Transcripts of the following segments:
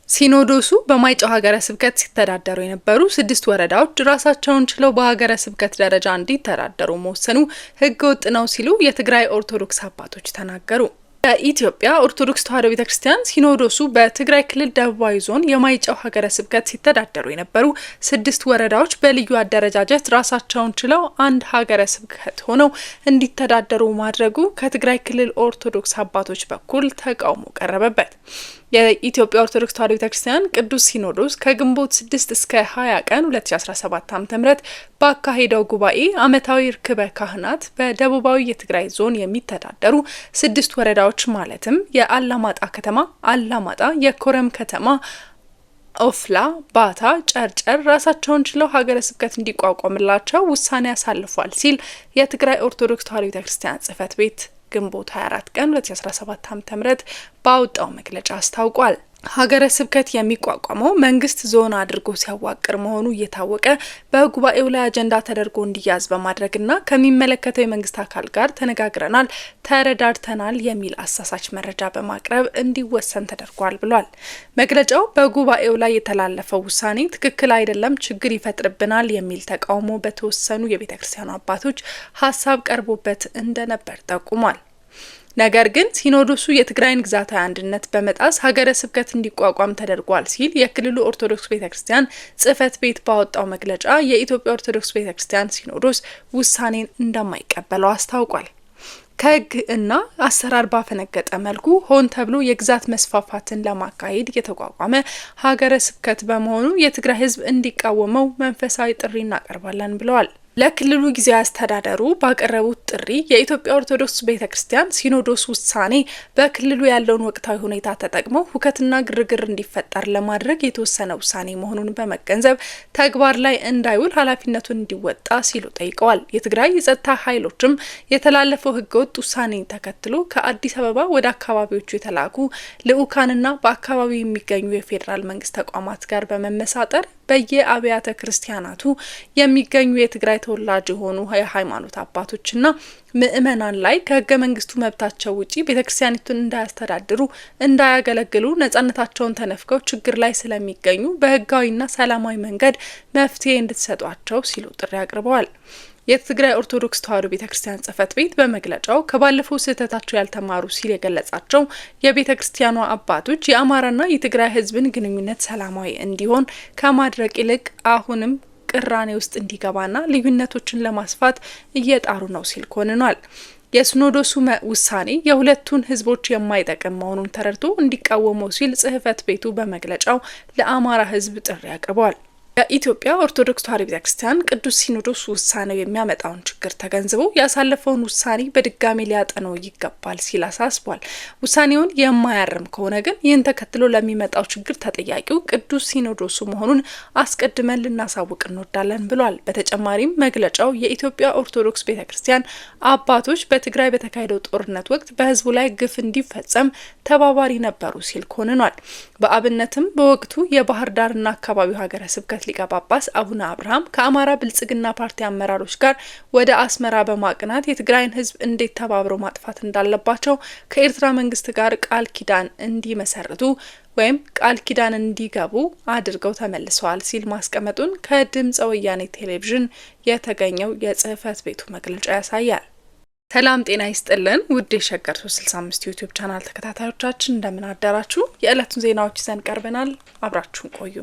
ሲኖዶሱ በማይጨው ሀገረ ስብከት ሲተዳደሩ የነበሩ 6 ወረዳዎች ራሳቸውን ችለው በሀገረ ስብከት ደረጃ እንዲተዳደሩ መወሰኑ ሕገወጥ ነው ሲሉ የትግራይ ኦርቶዶክስ አባቶች ተናገሩ። የኢትዮጵያ ኦርቶዶክስ ተዋሕዶ ቤተክርስቲያን ሲኖዶሱ በትግራይ ክልል ደቡባዊ ዞን የማይጨው ሀገረ ስብከት ሲተዳደሩ የነበሩ 6 ወረዳዎች በልዩ አደረጃጀት ራሳቸውን ችለው አንድ ሀገረ ስብከት ሆነው እንዲተዳደሩ ማድረጉ ከትግራይ ክልል ኦርቶዶክስ አባቶች በኩል ተቃውሞ ቀረበበት። የኢትዮጵያ ኦርቶዶክስ ተዋሕዶ ቤተክርስቲያን ቅዱስ ሲኖዶስ ከግንቦት 6 እስከ 20 ቀን 2017 ዓ.ም ባካሄደው ጉባኤ ዓመታዊ ርክበ ካህናት በደቡባዊ የትግራይ ዞን የሚተዳደሩ 6 ወረዳዎች ማለትም የአላማጣ ከተማ፣ አላማጣ፣ የኮረም ከተማ፣ ኦፍላ፣ ባታ፣ ጨርጨር ራሳቸውን ችለው ሀገረ ስብከት እንዲቋቋምላቸው ውሳኔ አሳልፏል ሲል የትግራይ ኦርቶዶክስ ተዋሕዶ ቤተክርስቲያን ጽሕፈት ቤት ግንቦት 24 ቀን 2017 ዓ.ም ባወጣው መግለጫ አስታውቋል። ሀገረ ስብከት የሚቋቋመው መንግስት ዞን አድርጎ ሲያዋቅር መሆኑ እየታወቀ በጉባኤው ላይ አጀንዳ ተደርጎ እንዲያዝ በማድረግና ከሚመለከተው የመንግስት አካል ጋር ተነጋግረናል፣ ተረዳድተናል የሚል አሳሳች መረጃ በማቅረብ እንዲወሰን ተደርጓል ብሏል። መግለጫው በጉባኤው ላይ የተላለፈው ውሳኔ ትክክል አይደለም፣ ችግር ይፈጥርብናል የሚል ተቃውሞ በተወሰኑ የቤተ ክርስቲያኑ አባቶች ሀሳብ ቀርቦበት እንደነበር ጠቁሟል። ነገር ግን ሲኖዶሱ የትግራይን ግዛታዊ አንድነት በመጣስ ሀገረ ስብከት እንዲቋቋም ተደርጓል ሲል የክልሉ ኦርቶዶክስ ቤተክርስቲያን ጽሕፈት ቤት ባወጣው መግለጫ የኢትዮጵያ ኦርቶዶክስ ቤተክርስቲያን ሲኖዶስ ውሳኔን እንደማይቀበለው አስታውቋል። ከሕግ እና አሰራር ባፈነገጠ መልኩ ሆን ተብሎ የግዛት መስፋፋትን ለማካሄድ የተቋቋመ ሀገረ ስብከት በመሆኑ የትግራይ ሕዝብ እንዲቃወመው መንፈሳዊ ጥሪ እናቀርባለን ብለዋል። ለክልሉ ጊዜያዊ አስተዳደሩ ባቀረቡት ጥሪ የኢትዮጵያ ኦርቶዶክስ ቤተክርስቲያን ሲኖዶስ ውሳኔ በክልሉ ያለውን ወቅታዊ ሁኔታ ተጠቅመው ሁከትና ግርግር እንዲፈጠር ለማድረግ የተወሰነ ውሳኔ መሆኑን በመገንዘብ ተግባር ላይ እንዳይውል ኃላፊነቱን እንዲወጣ ሲሉ ጠይቀዋል። የትግራይ የጸጥታ ኃይሎችም የተላለፈው ህገወጥ ውሳኔ ተከትሎ ከአዲስ አበባ ወደ አካባቢዎቹ የተላኩ ልዑካንና በአካባቢው የሚገኙ የፌዴራል መንግስት ተቋማት ጋር በመመሳጠር በየአብያተ ክርስቲያናቱ የሚገኙ የትግራይ ተወላጅ የሆኑ የሃይማኖት አባቶችና ምእመናን ላይ ከህገ መንግስቱ መብታቸው ውጪ ቤተክርስቲያኒቱን እንዳያስተዳድሩ፣ እንዳያገለግሉ ነጻነታቸውን ተነፍገው ችግር ላይ ስለሚገኙ በህጋዊና ሰላማዊ መንገድ መፍትሄ እንድትሰጧቸው ሲሉ ጥሪ አቅርበዋል። የትግራይ ኦርቶዶክስ ተዋሕዶ ቤተክርስቲያን ጽሕፈት ቤት በመግለጫው ከባለፈው ስህተታቸው ያልተማሩ ሲል የገለጻቸው የቤተክርስቲያኗ አባቶች የአማራና የትግራይ ህዝብን ግንኙነት ሰላማዊ እንዲሆን ከማድረግ ይልቅ አሁንም ቅራኔ ውስጥ እንዲገባና ልዩነቶችን ለማስፋት እየጣሩ ነው ሲል ኮንኗል። የሲኖዶሱ ውሳኔ የሁለቱን ህዝቦች የማይጠቅም መሆኑን ተረድቶ እንዲቃወመው ሲል ጽሕፈት ቤቱ በመግለጫው ለአማራ ህዝብ ጥሪ አቅርበዋል። የኢትዮጵያ ኦርቶዶክስ ተዋሕዶ ቤተክርስቲያን ቅዱስ ሲኖዶስ ውሳኔው የሚያመጣውን ችግር ተገንዝቦ ያሳለፈውን ውሳኔ በድጋሚ ሊያጠነው ይገባል ሲል አሳስቧል። ውሳኔውን የማያርም ከሆነ ግን ይህን ተከትሎ ለሚመጣው ችግር ተጠያቂው ቅዱስ ሲኖዶሱ መሆኑን አስቀድመን ልናሳውቅ እንወዳለን ብሏል። በተጨማሪም መግለጫው የኢትዮጵያ ኦርቶዶክስ ቤተክርስቲያን አባቶች በትግራይ በተካሄደው ጦርነት ወቅት በህዝቡ ላይ ግፍ እንዲፈጸም ተባባሪ ነበሩ ሲል ኮንኗል። በአብነትም በወቅቱ የባህር ዳርና አካባቢው ሀገረ ስብከት ሊቀ ጳጳስ አቡነ አብርሃም ከአማራ ብልጽግና ፓርቲ አመራሮች ጋር ወደ አስመራ በማቅናት የትግራይን ህዝብ እንዴት ተባብረው ማጥፋት እንዳለባቸው ከኤርትራ መንግስት ጋር ቃል ኪዳን እንዲመሰርቱ ወይም ቃል ኪዳን እንዲገቡ አድርገው ተመልሰዋል ሲል ማስቀመጡን ከድምፀ ወያኔ ቴሌቪዥን የተገኘው የጽሕፈት ቤቱ መግለጫ ያሳያል። ሰላም ጤና ይስጥልን ውድ የሸገር 365 ዩቲዩብ ቻናል ተከታታዮቻችን እንደምን አደራችሁ? የዕለቱን ዜናዎች ይዘን ቀርበናል። አብራችሁን ቆዩ።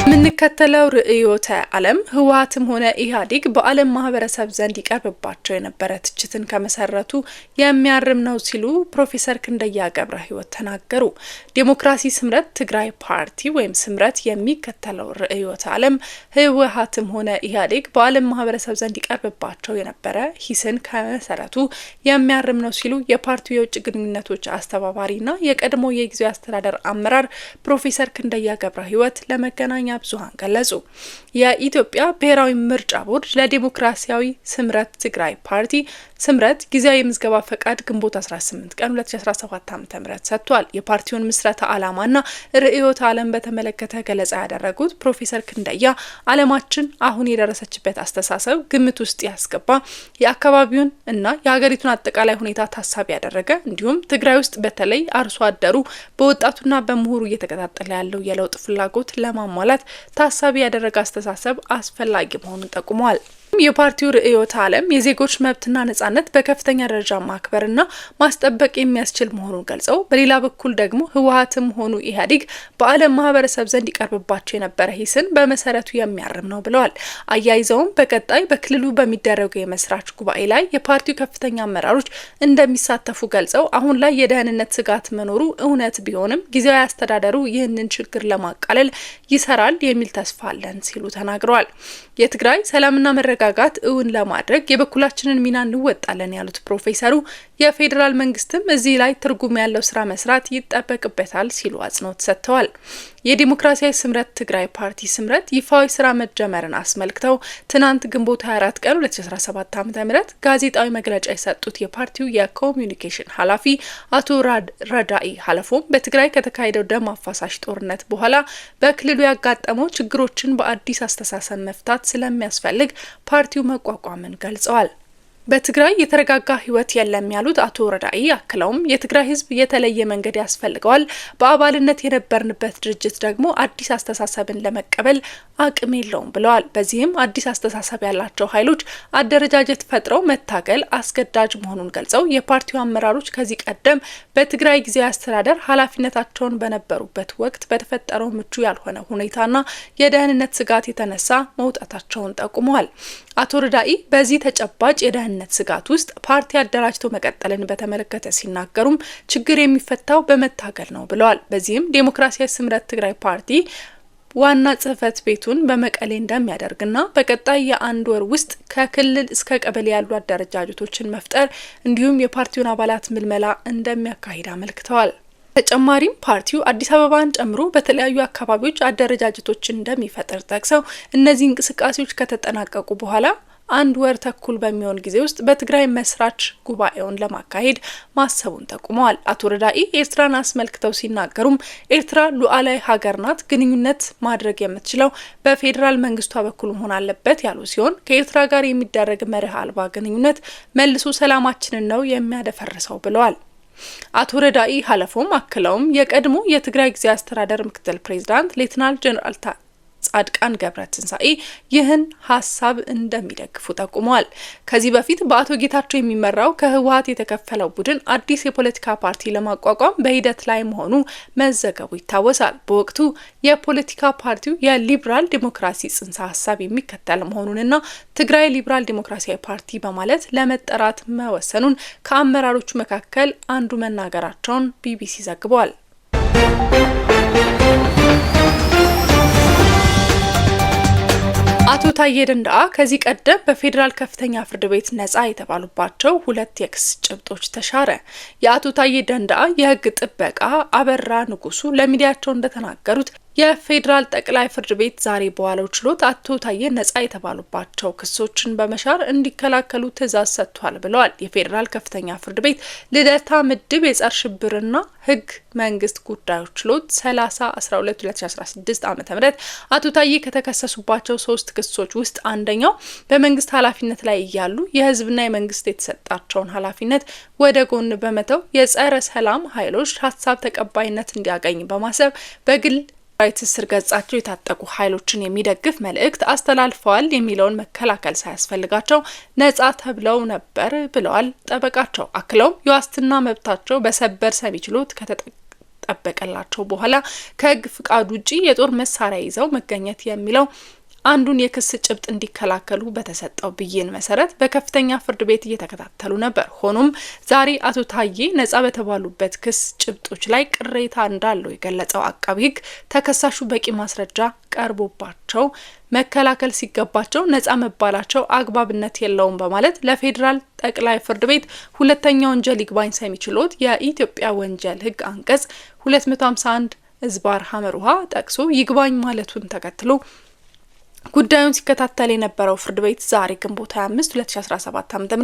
የምንከተለው ርዕዮተ ዓለም ህወሓትም ሆነ ኢህአዴግ በዓለም ማህበረሰብ ዘንድ ይቀርብባቸው የነበረ ትችትን ከመሰረቱ የሚያርም ነው ሲሉ ፕሮፌሰር ክንደያ ገብረ ሕይወት ተናገሩ። ዴሞክራሲ ስምረት ትግራይ ፓርቲ ወይም ስምረት የሚከተለው ርዕዮተ ዓለም ህወሓትም ሆነ ኢህአዴግ በዓለም ማህበረሰብ ዘንድ ይቀርብባቸው የነበረ ሂስን ከመሰረቱ የሚያርም ነው ሲሉ የፓርቲው የውጭ ግንኙነቶች አስተባባሪና የቀድሞ የጊዜያዊ አስተዳደር አመራር ፕሮፌሰር ክንደያ ገብረ ሕይወት ለመገናኛ ብዙሃን ገለጹ። የኢትዮጵያ ብሔራዊ ምርጫ ቦርድ ለዲሞክራሲያዊ ስምረት ትግራይ ፓርቲ ስምረት ጊዜያዊ የምዝገባ ፈቃድ ግንቦት 18 ቀን 2017 ዓ.ም ሰጥቷል። የፓርቲውን ምስረታ ዓላማና ርዕዮተ ዓለም በተመለከተ ገለጻ ያደረጉት ፕሮፌሰር ክንደያ ዓለማችን አሁን የደረሰችበት አስተሳሰብ ግምት ውስጥ ያስገባ የአካባቢውን እና የሀገሪቱን አጠቃላይ ሁኔታ ታሳቢ ያደረገ እንዲሁም ትግራይ ውስጥ በተለይ አርሶ አደሩ በወጣቱና በምሁሩ እየተከታተለ ያለው የለውጥ ፍላጎት ለማሟላት ታሳቢ ያደረገ አስተሳሰብ አስፈላጊ መሆኑን ጠቁመዋል። የፓርቲው ርዕዮተ ዓለም የዜጎች መብትና ነጻነት በከፍተኛ ደረጃ ማክበርና ማስጠበቅ የሚያስችል መሆኑን ገልጸው በሌላ በኩል ደግሞ ህወሓትም ሆኑ ኢህአዴግ በዓለም ማህበረሰብ ዘንድ ይቀርብባቸው የነበረ ሂስን በመሰረቱ የሚያርም ነው ብለዋል። አያይዘውም በቀጣይ በክልሉ በሚደረገው የመስራች ጉባኤ ላይ የፓርቲው ከፍተኛ አመራሮች እንደሚሳተፉ ገልጸው አሁን ላይ የደህንነት ስጋት መኖሩ እውነት ቢሆንም ጊዜያዊ አስተዳደሩ ይህንን ችግር ለማቃለል ይሰራል የሚል ተስፋ አለን ሲሉ ተናግረዋል። የትግራይ ሰላምና መረጋጋት እውን ለማድረግ የበኩላችንን ሚና እንወጣለን ያሉት ፕሮፌሰሩ የፌዴራል መንግስትም እዚህ ላይ ትርጉም ያለው ስራ መስራት ይጠበቅበታል ሲሉ አጽንኦት ሰጥተዋል። የዲሞክራሲያዊ ስምረት ትግራይ ፓርቲ ስምረት ይፋዊ ስራ መጀመርን አስመልክተው ትናንት ግንቦት 24 ቀን 2017 ዓ.ም ጋዜጣዊ መግለጫ የሰጡት የፓርቲው የኮሚዩኒኬሽን ኃላፊ አቶ ረዳኢ ሀለፎም በትግራይ ከተካሄደው ደም አፋሳሽ ጦርነት በኋላ በክልሉ ያጋጠመው ችግሮችን በአዲስ አስተሳሰብ መፍታት ስለሚያስፈልግ ፓርቲው መቋቋምን ገልጸዋል። በትግራይ የተረጋጋ ህይወት የለም ያሉት አቶ ረዳኢ አክለውም የትግራይ ህዝብ የተለየ መንገድ ያስፈልገዋል። በአባልነት የነበርንበት ድርጅት ደግሞ አዲስ አስተሳሰብን ለመቀበል አቅም የለውም ብለዋል። በዚህም አዲስ አስተሳሰብ ያላቸው ኃይሎች አደረጃጀት ፈጥረው መታገል አስገዳጅ መሆኑን ገልጸው የፓርቲው አመራሮች ከዚህ ቀደም በትግራይ ጊዜያዊ አስተዳደር ኃላፊነታቸውን በነበሩበት ወቅት በተፈጠረው ምቹ ያልሆነ ሁኔታና የደህንነት ስጋት የተነሳ መውጣታቸውን ጠቁመዋል። አቶ ረዳኢ በዚህ ተጨባጭ የደህንነት ስጋት ውስጥ ፓርቲ አደራጅቶ መቀጠልን በተመለከተ ሲናገሩም ችግር የሚፈታው በመታገል ነው ብለዋል። በዚህም ዴሞክራሲያዊ ስምረት ትግራይ ፓርቲ ዋና ጽህፈት ቤቱን በመቀሌ እንደሚያደርግና በቀጣይ የአንድ ወር ውስጥ ከክልል እስከ ቀበሌ ያሉ አደረጃጀቶችን መፍጠር እንዲሁም የፓርቲውን አባላት ምልመላ እንደሚያካሂድ አመልክተዋል። ተጨማሪም ፓርቲው አዲስ አበባን ጨምሮ በተለያዩ አካባቢዎች አደረጃጀቶችን እንደሚፈጥር ጠቅሰው እነዚህ እንቅስቃሴዎች ከተጠናቀቁ በኋላ አንድ ወር ተኩል በሚሆን ጊዜ ውስጥ በትግራይ መስራች ጉባኤውን ለማካሄድ ማሰቡን ጠቁመዋል። አቶ ረዳኢ ኤርትራን አስመልክተው ሲናገሩም ኤርትራ ሉዓላዊ ሀገር ናት፣ ግንኙነት ማድረግ የምትችለው በፌዴራል መንግስቷ በኩል መሆን አለበት ያሉ ሲሆን ከኤርትራ ጋር የሚደረግ መርህ አልባ ግንኙነት መልሶ ሰላማችንን ነው የሚያደፈርሰው ብለዋል። አቶ ረዳኢ ሀለፎም አክለውም የቀድሞ የትግራይ ጊዜያዊ አስተዳደር ምክትል ፕሬዝዳንት ሌተናል ጄኔራል ጻድቃን ገብረትንሳኤ ይህን ሀሳብ እንደሚደግፉ ጠቁመዋል። ከዚህ በፊት በአቶ ጌታቸው የሚመራው ከህወሓት የተከፈለው ቡድን አዲስ የፖለቲካ ፓርቲ ለማቋቋም በሂደት ላይ መሆኑ መዘገቡ ይታወሳል። በወቅቱ የፖለቲካ ፓርቲው የሊበራል ዲሞክራሲ ጽንሰ ሀሳብ የሚከተል መሆኑንና ትግራይ ሊበራል ዲሞክራሲያዊ ፓርቲ በማለት ለመጠራት መወሰኑን ከአመራሮቹ መካከል አንዱ መናገራቸውን ቢቢሲ ዘግቧል። አቶ ታዬ ደንደአ ከዚህ ቀደም በፌዴራል ከፍተኛ ፍርድ ቤት ነጻ የተባሉባቸው ሁለት የክስ ጭብጦች ተሻረ። የአቶ ታዬ ደንደአ የህግ ጥበቃ አበራ ንጉሱ ለሚዲያቸው እንደተናገሩት የፌዴራል ጠቅላይ ፍርድ ቤት ዛሬ በዋለው ችሎት አቶ ታዬ ነጻ የተባሉባቸው ክሶችን በመሻር እንዲከላከሉ ትዕዛዝ ሰጥቷል ብለዋል። የፌዴራል ከፍተኛ ፍርድ ቤት ልደታ ምድብ የጸረ ሽብርና ህግ መንግስት ጉዳዮች ችሎት 30/12/2016 ዓ.ም አቶ ታዬ ከተከሰሱባቸው 3 ክሶች ውስጥ አንደኛው በመንግስት ኃላፊነት ላይ እያሉ የህዝብና የመንግስት የተሰጣቸውን ኃላፊነት ወደ ጎን በመተው የጸረ ሰላም ኃይሎች ሀሳብ ተቀባይነት እንዲያገኝ በማሰብ በግል ትስስር ገጻቸው የታጠቁ ኃይሎችን የሚደግፍ መልእክት አስተላልፈዋል የሚለውን መከላከል ሳያስፈልጋቸው ነጻ ተብለው ነበር ብለዋል ጠበቃቸው። አክለውም የዋስትና መብታቸው በሰበር ሰሚ ችሎት ከተጠበቀላቸው በኋላ ከህግ ፍቃድ ውጪ የጦር መሳሪያ ይዘው መገኘት የሚለው አንዱን የክስ ጭብጥ እንዲከላከሉ በተሰጠው ብይን መሰረት በከፍተኛ ፍርድ ቤት እየተከታተሉ ነበር። ሆኖም ዛሬ አቶ ታዬ ነጻ በተባሉበት ክስ ጭብጦች ላይ ቅሬታ እንዳለው የገለጸው አቃቢ ህግ ተከሳሹ በቂ ማስረጃ ቀርቦባቸው መከላከል ሲገባቸው ነጻ መባላቸው አግባብነት የለውም በማለት ለፌዴራል ጠቅላይ ፍርድ ቤት ሁለተኛ ወንጀል ይግባኝ ሰሚ ችሎት የኢትዮጵያ ወንጀል ህግ አንቀጽ 251 /ሐ ጠቅሶ ይግባኝ ማለቱን ተከትሎ ጉዳዩን ሲከታተል የነበረው ፍርድ ቤት ዛሬ ግንቦት 25 2017 ዓ.ም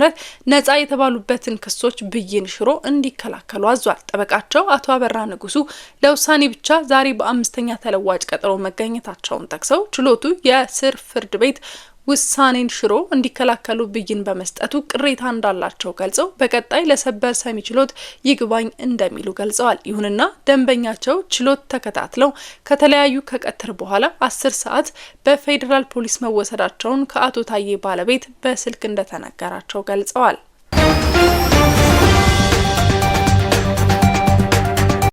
ነጻ የተባሉበትን ክሶች ብይን ሽሮ እንዲከላከሉ አዟል። ጠበቃቸው አቶ አበራ ንጉሱ ለውሳኔ ብቻ ዛሬ በአምስተኛ ተለዋጭ ቀጠሮ መገኘታቸውን ጠቅሰው ችሎቱ የስር ፍርድ ቤት ውሳኔን ሽሮ እንዲከላከሉ ብይን በመስጠቱ ቅሬታ እንዳላቸው ገልጸው በቀጣይ ለሰበር ሰሚ ችሎት ይግባኝ እንደሚሉ ገልጸዋል። ይሁንና ደንበኛቸው ችሎት ተከታትለው ከተለያዩ ከቀትር በኋላ 10 ሰዓት በፌዴራል ፖሊስ መወሰዳቸውን ከአቶ ታዬ ባለቤት በስልክ እንደተነገራቸው ገልጸዋል።